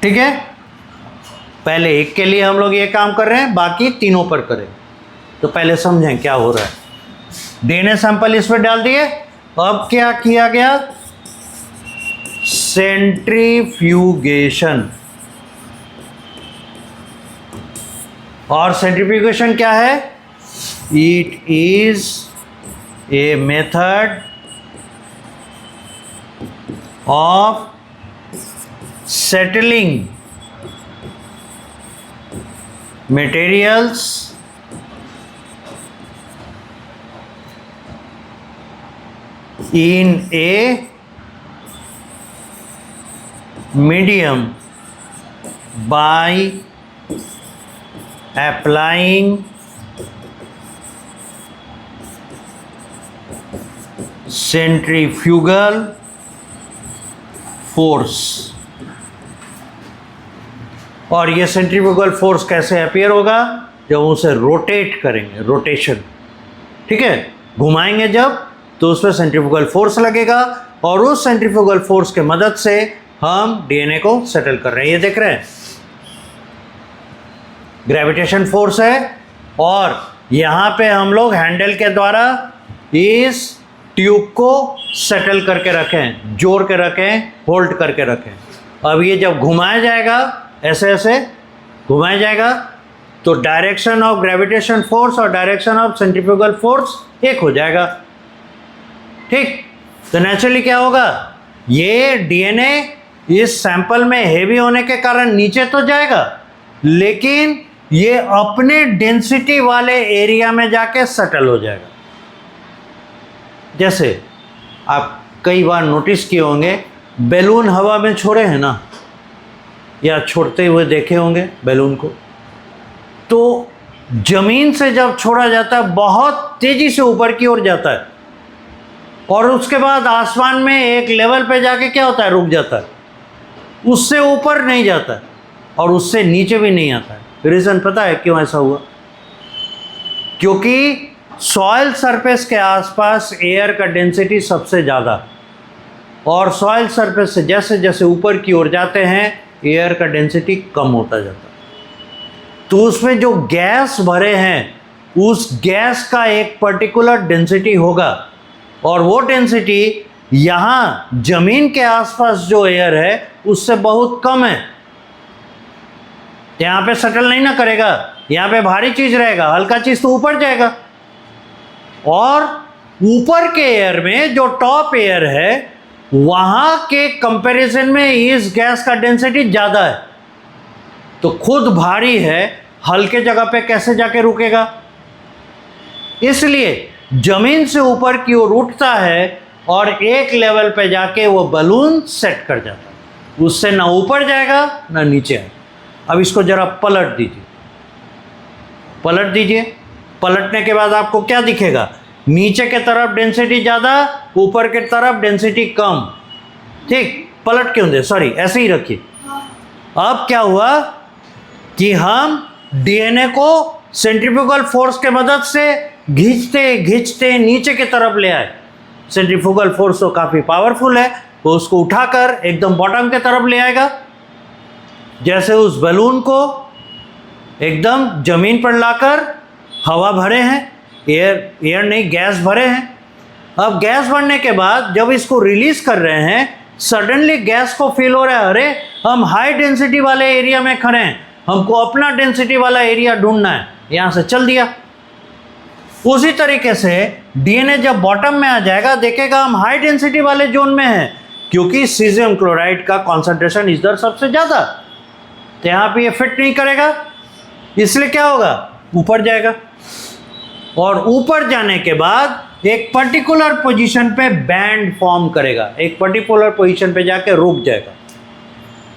ठीक है। पहले एक के लिए हम लोग ये काम कर रहे हैं, बाकी तीनों पर करें। तो पहले समझें क्या हो रहा है। डीएनए सैंपल इसमें डाल दिए, अब क्या किया गया, सेंट्रीफ्यूगेशन। और सेंट्रीफ्यूगेशन क्या है, it is a method of settling materials in a medium by applying centrifugal force। और ये सेंट्रीफ्यूगल फोर्स कैसे अपीयर होगा, जब उसे रोटेट करेंगे, रोटेशन, ठीक है, घुमाएंगे जब, तो उसमें सेंट्रीफ्यूगल फोर्स लगेगा और उस सेंट्रीफ्यूगल फोर्स के मदद से हम डीएनए को सेटल कर रहे हैं। ये देख रहे हैं, ग्रेविटेशन फोर्स है और यहाँ पे हम लोग हैंडल के द्वारा इस ट्यूब को सेटल करके रखें, जोड़ के रखें, होल्ड करके रखें। अब ये जब घुमाया जाएगा, ऐसे ऐसे घुमाया जाएगा, तो डायरेक्शन ऑफ ग्रेविटेशन फोर्स और डायरेक्शन ऑफ सेंट्रीफ्यूगल फोर्स एक हो जाएगा। ठीक, तो नेचुरली क्या होगा, ये डीएनए इस सैंपल में हेवी होने के कारण नीचे तो जाएगा, लेकिन ये अपने डेंसिटी वाले एरिया में जाके सेटल हो जाएगा। जैसे आप कई बार नोटिस किए होंगे, बैलून हवा में छोड़े हैं ना, या छोड़ते हुए देखे होंगे बैलून को, तो जमीन से जब छोड़ा जाता है बहुत तेजी से ऊपर की ओर जाता है, और उसके बाद आसमान में एक लेवल पे जाके क्या होता है, रुक जाता है, उससे ऊपर नहीं जाता है और उससे नीचे भी नहीं आता है। रीज़न पता है क्यों ऐसा हुआ? क्योंकि सॉइल सरफेस के आसपास एयर का डेंसिटी सबसे ज़्यादा, और सॉइल सरफेस से जैसे जैसे ऊपर की ओर जाते हैं एयर का डेंसिटी कम होता जाता है। तो उसमें जो गैस भरे हैं, उस गैस का एक पर्टिकुलर डेंसिटी होगा, और वो डेंसिटी यहाँ जमीन के आसपास जो एयर है उससे बहुत कम है। यहाँ पे सेटल नहीं ना करेगा, यहाँ पे भारी चीज़ रहेगा, हल्का चीज़ तो ऊपर जाएगा, और ऊपर के एयर में जो टॉप एयर है वहाँ के कंपैरिजन में इस गैस का डेंसिटी ज़्यादा है, तो खुद भारी है, हल्के जगह पे कैसे जाके रुकेगा? इसलिए जमीन से ऊपर की ओर उठता है और एक लेवल पे जाके वो बलून सेट कर जाता है, उससे ना ऊपर जाएगा ना नीचे आएगा। अब इसको जरा पलट दीजिए, पलट दीजिए। पलटने के बाद आपको क्या दिखेगा? नीचे के तरफ डेंसिटी ज़्यादा, ऊपर के तरफ डेंसिटी कम। ठीक, पलट क्यों दे, सॉरी ऐसे ही रखिए। अब क्या हुआ कि हम डीएनए को सेंट्रीफ्यूगल फोर्स के मदद से खींचते खींचते नीचे की तरफ ले आए। सेंट्रीफ्यूगल फोर्स तो काफ़ी पावरफुल है, तो उसको उठाकर एकदम बॉटम के तरफ ले आएगा। जैसे उस बैलून को एकदम जमीन पर लाकर हवा भरे हैं, एयर नहीं गैस भरे हैं। अब गैस भरने के बाद जब इसको रिलीज कर रहे हैं, सडनली गैस को फील हो रहा है, अरे हम हाई डेंसिटी वाले एरिया में खड़े हैं, हमको अपना डेंसिटी वाला एरिया ढूंढना है, यहाँ से चल दिया। उसी तरीके से डीएनए जब बॉटम में आ जाएगा, देखेगा हम हाई डेंसिटी वाले जोन में हैं, क्योंकि सीजियम क्लोराइड का कॉन्सेंट्रेशन इधर सबसे ज़्यादा, तो यहाँ पे ये फिट नहीं करेगा, इसलिए क्या होगा, ऊपर जाएगा, और ऊपर जाने के बाद एक पर्टिकुलर पोजीशन पे बैंड फॉर्म करेगा, एक पर्टिकुलर पोजीशन पे जाके रुक जाएगा,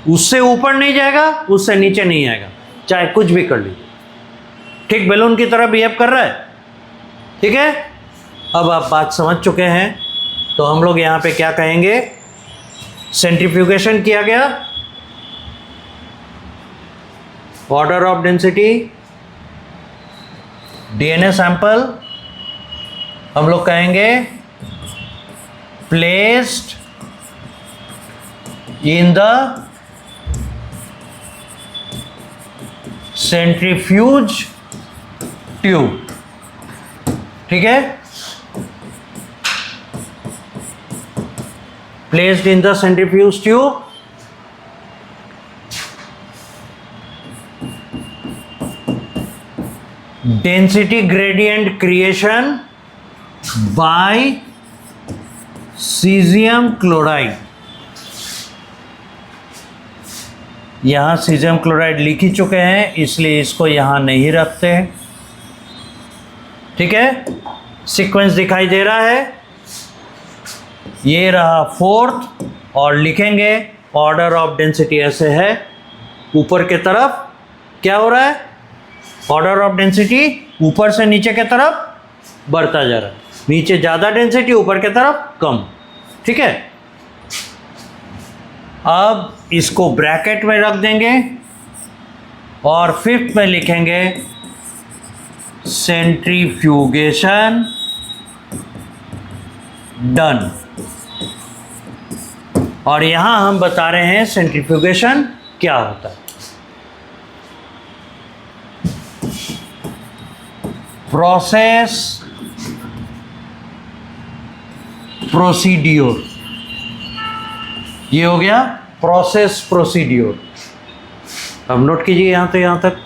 उससे ऊपर नहीं जाएगा, उससे नीचे नहीं आएगा, चाहे कुछ भी कर लीजिए। ठीक बैलून की तरह बिहेव कर रहा है। ठीक है, अब आप बात समझ चुके हैं, तो हम लोग यहाँ पे क्या कहेंगे? सेंट्रीफ्यूगेशन किया गया, order of density, DNA sample हम लोग कहेंगे placed in the centrifuge tube. ठीक है, placed in the centrifuge tube, density gradient creation bye caesium chloride. यहाँ सीजियम क्लोराइड लिख ही चुके हैं, इसलिए इसको यहाँ नहीं रखते हैं। ठीक है, सीक्वेंस दिखाई दे रहा है, ये रहा फोर्थ, और लिखेंगे ऑर्डर ऑफ डेंसिटी ऐसे है, ऊपर के तरफ क्या हो रहा है, ऑर्डर ऑफ डेंसिटी ऊपर से नीचे के तरफ बढ़ता जा रहा है, नीचे ज़्यादा डेंसिटी, ऊपर के तरफ कम। ठीक है, अब इसको ब्रैकेट में रख देंगे और फिफ्थ में लिखेंगे सेंट्रीफ्यूगेशन डन, और यहां हम बता रहे हैं सेंट्रीफ्यूगेशन क्या होता है। प्रोसेस प्रोसीड्यूर, ये हो गया प्रोसेस प्रोसीड्यूर। अब नोट कीजिए यहां से यहां तक।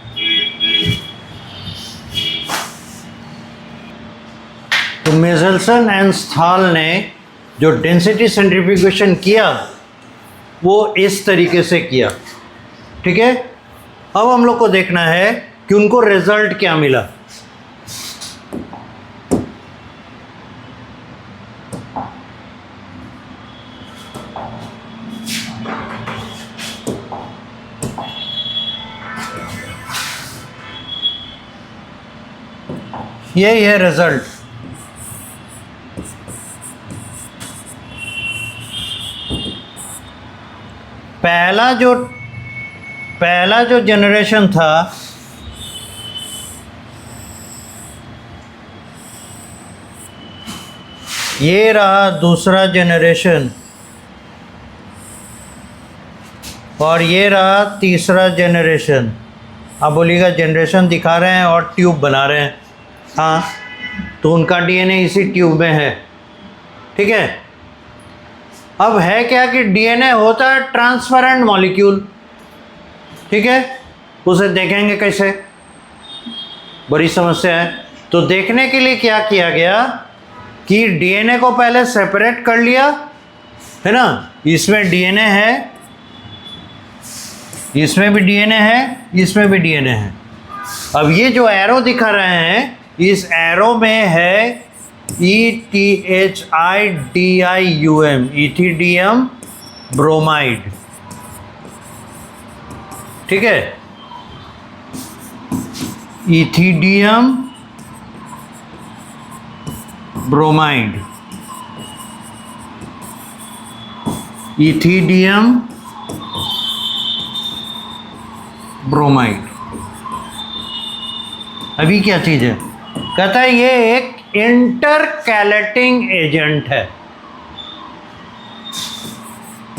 तो मेजल्सन एंड स्थाल ने जो डेंसिटी सेंट्रीफ्यूगेशन किया वो इस तरीके से किया, ठीक है। अब हम लोग को देखना है कि उनको रिजल्ट क्या मिला। यही है रिजल्ट। पहला जो जनरेशन था ये रहा दूसरा जनरेशन, और ये रहा तीसरा जनरेशन। आप बोलिएगा जनरेशन दिखा रहे हैं और ट्यूब बना रहे हैं, हाँ, तो उनका डीएनए इसी ट्यूब में है, ठीक है। अब है क्या कि डीएनए होता है ट्रांसपेरेंट मॉलिक्यूल, ठीक है। उसे देखेंगे कैसे, बड़ी समस्या है। तो देखने के लिए क्या किया गया कि डीएनए को पहले सेपरेट कर लिया, है ना। इसमें डीएनए है, इसमें भी डीएनए है, इसमें भी डीएनए है। अब ये जो एरो दिखा रहे हैं, इस एरो में है ETHIDIUM, इथिडियम ब्रोमाइड, ठीक है। Ethidium bromide, ethidium bromide. अभी क्या चीज़ है, कहता है ये एक इंटरकैलेटिंग एजेंट है।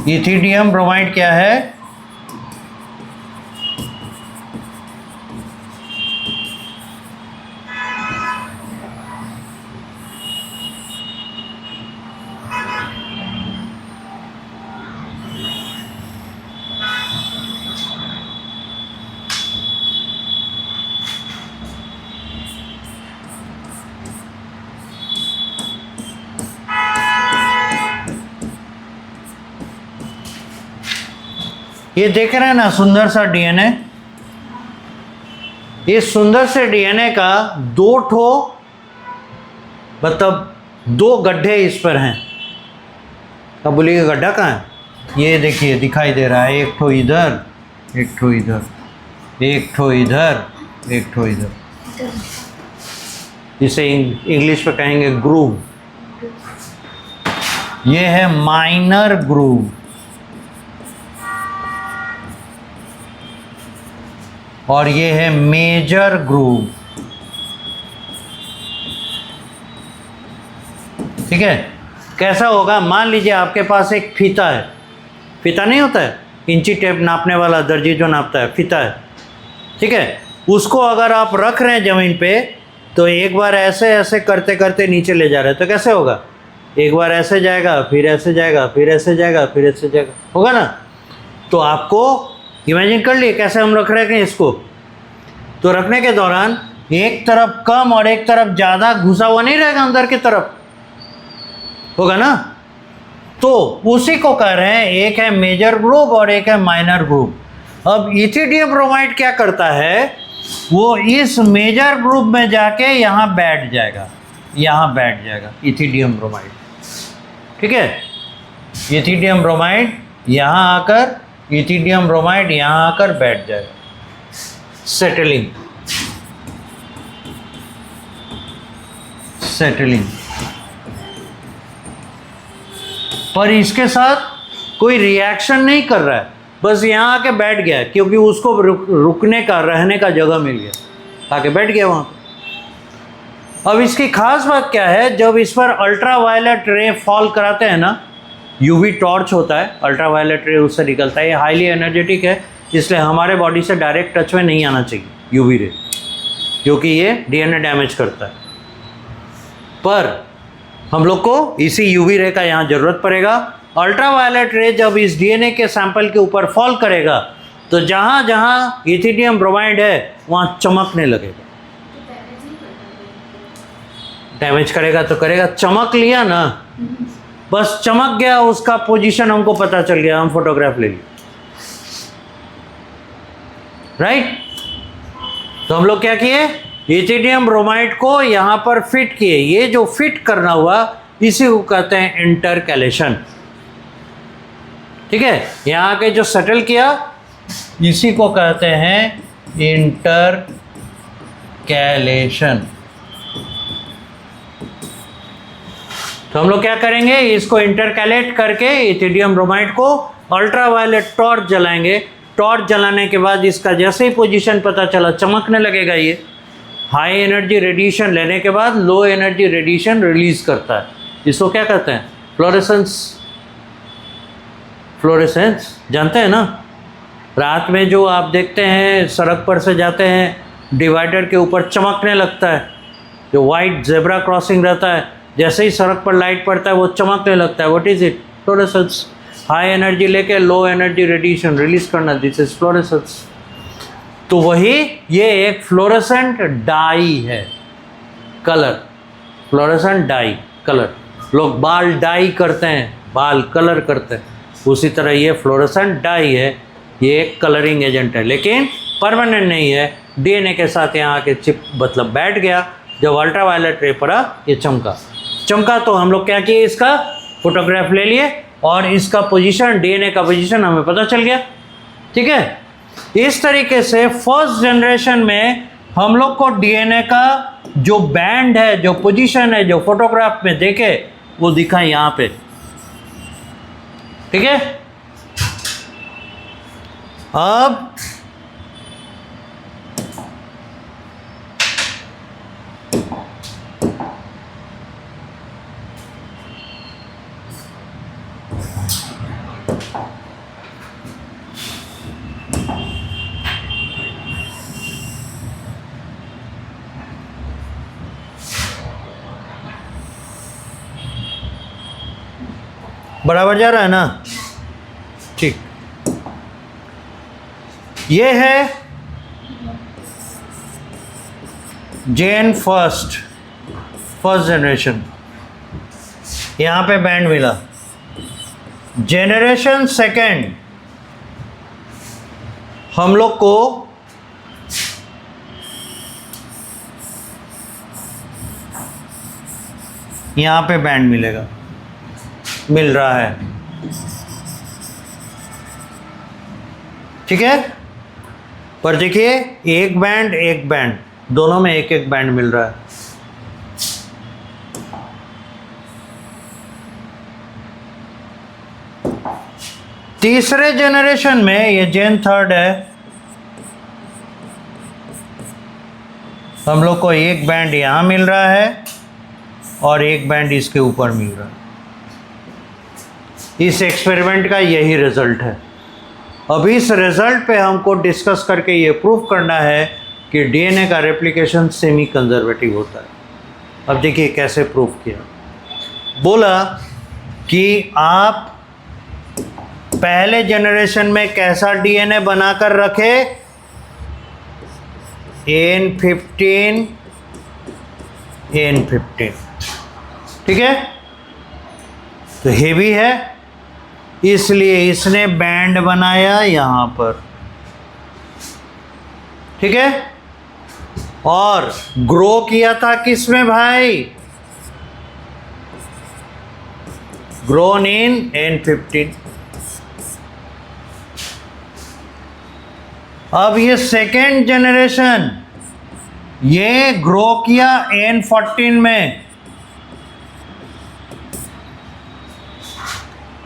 इथिडियम ब्रोमाइड क्या है, ये देख रहे हैं ना सुंदर सा डीएनए। इस सुंदर से डीएनए का दो ठो, मतलब दो गड्ढे इस पर हैं। अब बोलिए गड्ढा कहाँ है, ये देखिए दिखाई दे रहा है, एक ठो इधर, एक ठो इधर, एक ठो इधर, एक ठो इधर। इसे इंग्लिश में कहेंगे ग्रूव। ये है माइनर ग्रूव, और ये है मेजर ग्रूव, ठीक है। कैसा होगा, मान लीजिए आपके पास एक फीता है, फीता नहीं होता है इंची टेप नापने वाला, दर्जी जो नापता है, फीता है, ठीक है। उसको अगर आप रख रहे हैं ज़मीन पे, तो एक बार ऐसे ऐसे करते करते नीचे ले जा रहे हैं, तो कैसे होगा, एक बार ऐसे जाएगा, फिर ऐसे जाएगा, फिर ऐसे जाएगा, फिर ऐसे जाएगा, होगा ना। तो आपको इमेजिन कर लिए कैसे हम रख रहे हैं इसको। तो रखने के दौरान एक तरफ कम और एक तरफ ज़्यादा घुसा हुआ नहीं रहेगा अंदर की तरफ, होगा ना। तो उसी को कह रहे हैं, एक है मेजर ग्रुप और एक है माइनर ग्रुप। अब इथिडियम ब्रोमाइड क्या करता है, वो इस मेजर ग्रुप में जाके यहाँ बैठ जाएगा, यहाँ बैठ जाएगा इथिडियम ब्रोमाइड, ठीक है। इथिडियम ब्रोमाइड यहाँ आकर, इथिडियम ब्रोमाइड यहाँ आकर बैठ जाएगा, सेटलिंग, सेटलिंग। पर इसके साथ कोई रिएक्शन नहीं कर रहा है, बस यहाँ आके बैठ गया, क्योंकि उसको रुकने का, रहने का जगह मिल गया, आके बैठ गया वहाँ। अब इसकी खास बात क्या है, जब इस पर अल्ट्रा वायलेट रे फॉल कराते हैं ना, यूवी टॉर्च होता है, अल्ट्रा वायलेट रे उससे निकलता है, ये हाईली एनर्जेटिक है, इसलिए हमारे बॉडी से डायरेक्ट टच में नहीं आना चाहिए यूवी रे, क्योंकि ये डीएनए डैमेज करता है। पर हम लोग को इसी यूवी रे का यहाँ ज़रूरत पड़ेगा। अल्ट्रावायलेट रे जब इस डीएनए के सैंपल के ऊपर फॉल करेगा तो जहाँ जहाँ इथिडियम ब्रोमाइड है वहाँ चमकने लगेगा। डैमेज करेगा तो करेगा, चमक लिया ना, बस चमक गया, उसका पोजीशन हमको पता चल गया, हम फोटोग्राफ ले लिए, राइट। तो हम लोग क्या किए, इथिडियम ब्रोमाइड को यहाँ पर फिट किए। ये जो फिट करना हुआ इसी को कहते हैं इंटरकैलेशन, ठीक है। यहाँ के जो सेटल किया इसी को कहते हैं इंटरकैलेशन। तो हम लोग क्या करेंगे, इसको इंटरकैलेट करके इथिडियम ब्रोमाइड को अल्ट्रावायलेट टॉर्च जलाएंगे। टॉर्च जलाने के बाद इसका जैसे ही पोजीशन पता चला चमकने लगेगा। ये हाई एनर्जी रेडिएशन लेने के बाद लो एनर्जी रेडिएशन रिलीज करता है। इसको क्या कहते हैं, फ्लोरेसेंस। फ्लोरेसेंस जानते हैं ना, रात में जो आप देखते हैं सड़क पर से जाते हैं, डिवाइडर के ऊपर चमकने लगता है, जो वाइट जेब्रा क्रॉसिंग रहता है, जैसे ही सड़क पर लाइट पड़ता है वो चमकने लगता है। What is it, fluorescence. High energy लेके लो एनर्जी रेडिएशन रिलीज करना, दिस इज फ्लोरेसेंस। तो वही ये एक फ्लोरेसेंट डाई है, कलर, फ्लोरेसेंट डाई कलर। लोग बाल डाई करते हैं, बाल कलर करते हैं, उसी तरह ये फ्लोरेसेंट डाई है। ये एक कलरिंग एजेंट है, लेकिन परमानेंट नहीं है। डीएनए के साथ यहाँ के चिप मतलब बैठ गया। जब अल्ट्रावायलेट रे पड़ा ये चमका तो हम लोग क्या किए, इसका फोटोग्राफ ले लिए और इसका पोजीशन, डीएनए का पोजीशन हमें पता चल गया, ठीक है। इस तरीके से फर्स्ट जनरेशन में हम लोग को डीएनए का जो बैंड है, जो पोजीशन है, जो फोटोग्राफ में देखे वो दिखा यहाँ पे, ठीक है। अब बराबर जा रहा है ना, ठीक। ये है जेन फर्स्ट जनरेशन, यहाँ पे बैंड मिला। जेनरेशन सेकेंड हम लोग को यहाँ पे बैंड मिलेगा, मिल रहा है, ठीक है। पर देखिए एक बैंड दोनों में एक एक बैंड मिल रहा है। तीसरे जनरेशन में ये जेन थर्ड है, हम लोग को एक बैंड यहाँ मिल रहा है और एक बैंड इसके ऊपर मिल रहा है। इस एक्सपेरिमेंट का यही रिजल्ट है। अब इस रिजल्ट पे हमको डिस्कस करके ये प्रूव करना है कि डीएनए का रेप्लिकेशन सेमी कंजर्वेटिव होता है। अब देखिए कैसे प्रूव किया। बोला कि आप पहले जनरेशन में कैसा डीएनए बनाकर रखे, N15 ठीक है। तो हेवी है इसलिए इसने बैंड बनाया यहाँ पर, ठीक है। और ग्रो किया था किसमें भाई, ग्रोन इन N15। अब ये सेकेंड जनरेशन ये ग्रो किया N14 में।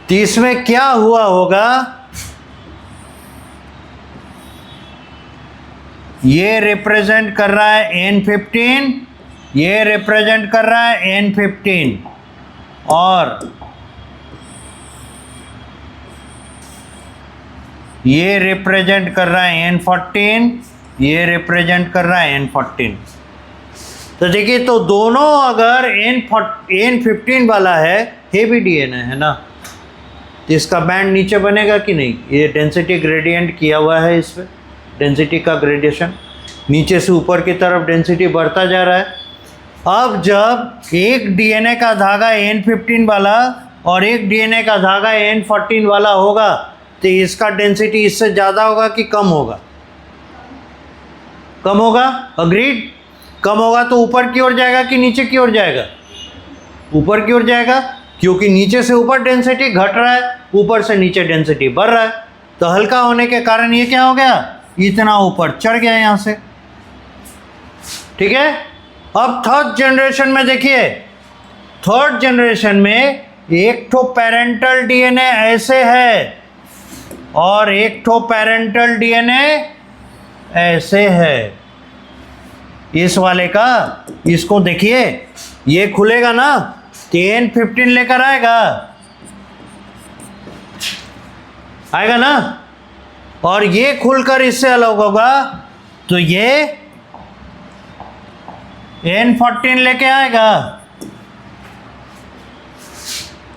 तो इसमें क्या हुआ होगा, ये रिप्रेजेंट कर रहा है N15, ये रिप्रेजेंट कर रहा है N15 और ये रिप्रेजेंट कर रहा है N14, ये रिप्रेजेंट कर रहा है N14। तो देखिए, तो दोनों अगर N15 वाला है, हेवी डीएनए है ना, तो इसका बैंड नीचे बनेगा कि नहीं? ये डेंसिटी ग्रेडियंट किया हुआ है, इस पर डेंसिटी का ग्रेडिएशन नीचे से ऊपर की तरफ डेंसिटी बढ़ता जा रहा है। अब जब एक डीएनए का धागा N15 वाला और एक डीएनए का धागा N14 वाला होगा, तो इसका डेंसिटी इससे ज़्यादा होगा कि कम होगा? कम होगा, अग्रीड? कम होगा तो ऊपर की ओर जाएगा कि नीचे की ओर जाएगा? ऊपर की ओर जाएगा, क्योंकि नीचे से ऊपर डेंसिटी घट रहा है, ऊपर से नीचे डेंसिटी बढ़ रहा है। तो हल्का होने के कारण ये क्या हो गया, इतना ऊपर चढ़ गया यहाँ से। ठीक है। अब थर्ड जनरेशन में देखिए, थर्ड जनरेशन में एक ठो पेरेंटल डीएनए ऐसे है और एक ठो पेरेंटल डीएनए ऐसे है। इस वाले का, इसको देखिए, ये खुलेगा ना तो N15 लेकर आएगा ना, और ये खुलकर इससे अलग होगा तो ये N14 लेके आएगा।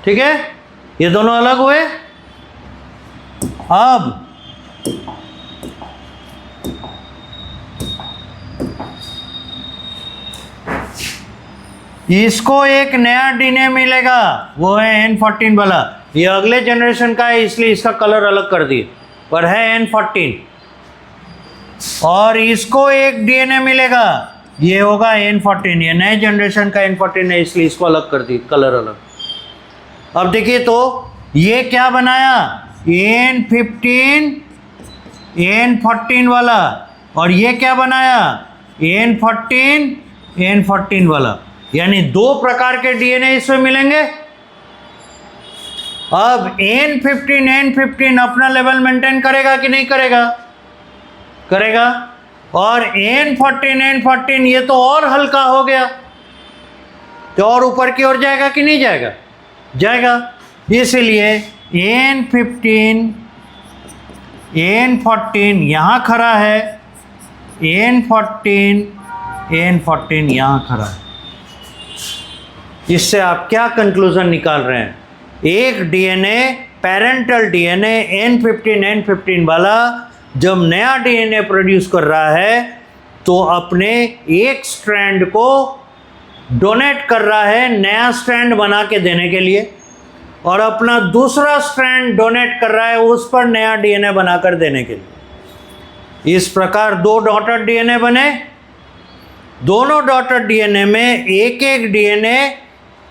ठीक है, ये दोनों अलग हुए। अब इसको एक नया डीएनए मिलेगा, वो है N14 वाला। ये अगले जनरेशन का है, इसलिए इसका कलर अलग कर दिए, पर है N14। और इसको एक डीएनए मिलेगा, ये होगा N14। ये नए जनरेशन का N14 है, इसलिए इसको अलग कर दी, कलर अलग। अब देखिए, तो ये क्या बनाया, N15 N14 वाला, और ये क्या बनाया, N14 N14 वाला। यानी दो प्रकार के डीएनए इसमें मिलेंगे। अब N15 अपना लेवल मेंटेन करेगा कि नहीं करेगा? करेगा। और N14 ये तो और हल्का हो गया, तो और ऊपर की ओर जाएगा कि नहीं जाएगा? जाएगा। इसलिए N14 यहाँ खड़ा है, N14 यहाँ खड़ा है। इससे आप क्या कंक्लूजन निकाल रहे हैं? एक डीएनए, पेरेंटल डीएनए N15 वाला जब नया डीएनए प्रोड्यूस कर रहा है तो अपने एक स्ट्रैंड को डोनेट कर रहा है नया स्ट्रैंड बना के देने के लिए, और अपना दूसरा स्ट्रैंड डोनेट कर रहा है उस पर नया डीएनए बनाकर देने के लिए। इस प्रकार दो डॉटर डीएनए बने। दोनों डॉटर डीएनए में एक एक डीएनए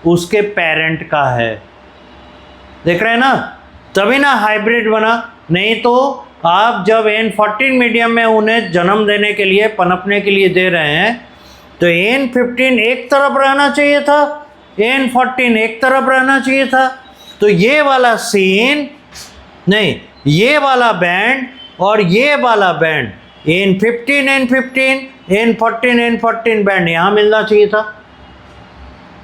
उसके पेरेंट का है। देख रहे हैं ना, तभी ना हाइब्रिड बना। नहीं तो आप जब N14 मीडियम में उन्हें जन्म देने के लिए, पनपने के लिए दे रहे हैं, तो N15 एक तरफ रहना चाहिए था, N14 एक तरफ रहना चाहिए था। तो ये वाला सीन नहीं, ये वाला बैंड और ये वाला बैंड, N15 N14 बैंड यहाँ मिलना चाहिए था।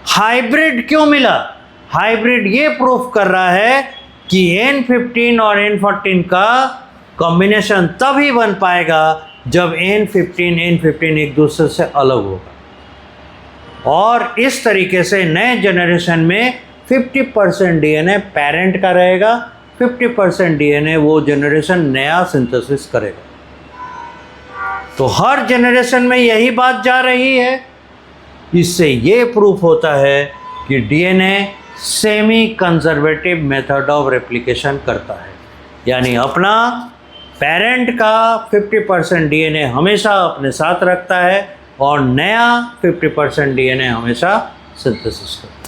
हाइब्रिड क्यों मिला? हाइब्रिड ये प्रूफ कर रहा है कि N15 और N14 का कॉम्बिनेशन तभी बन पाएगा जब N15 एक दूसरे से अलग होगा। और इस तरीके से नए जनरेशन में 50% डीएनए पेरेंट का रहेगा, 50% डीएनए वो जनरेशन नया सिंथेसिस करेगा। तो हर जनरेशन में यही बात जा रही है। इससे ये प्रूफ होता है कि DNA semi conservative method of replication करता है, यानी अपना पेरेंट का 50% डीएनए हमेशा अपने साथ रखता है और नया 50% डीएनए हमेशा सिंथेसिस करता है।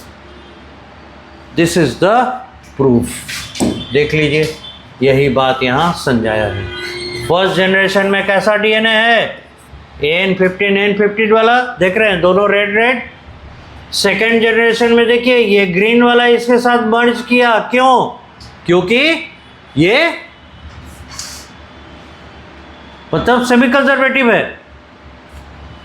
This is the proof. देख लीजिए, यही बात यहाँ समझाया है। फर्स्ट जनरेशन में कैसा डीएनए है? N15 वाला, देख रहे हैं दोनों रेड रेड। सेकेंड जनरेशन में देखिए, ये ग्रीन वाला इसके साथ मर्ज किया। क्यों? क्योंकि ये मतलब सेमी कंजर्वेटिव है।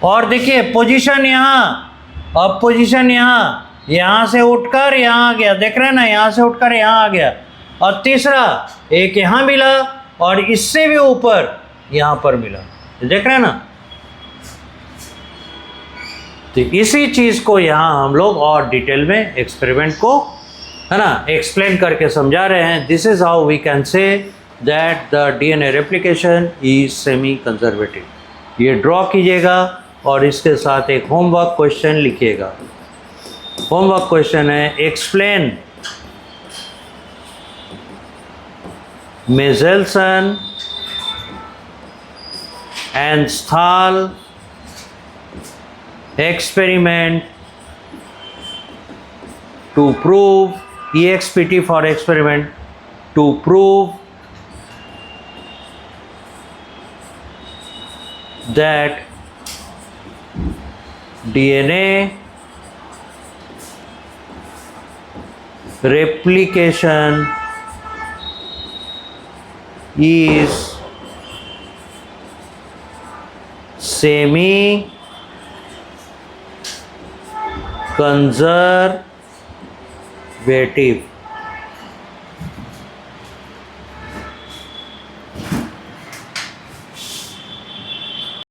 और देखिए पोजीशन यहाँ, अब पोजीशन यहाँ से उठकर यहाँ आ गया, देख रहे हैं ना, यहाँ से उठकर यहाँ आ गया। और तीसरा एक यहाँ मिला और इससे भी ऊपर यहाँ पर मिला। देख रहे हैं ना। तो इसी चीज़ को यहाँ हम लोग और डिटेल में एक्सपेरिमेंट को, है ना, एक्सप्लेन करके समझा रहे हैं। This is how we can say that the DNA replication is semi conservative. ये ड्रॉ कीजिएगा और इसके साथ एक होमवर्क क्वेश्चन लिखिएगा। होमवर्क क्वेश्चन है, explain Michelson and Stahl experiment to prove EXPT for experiment to prove that DNA replication is semi conservative.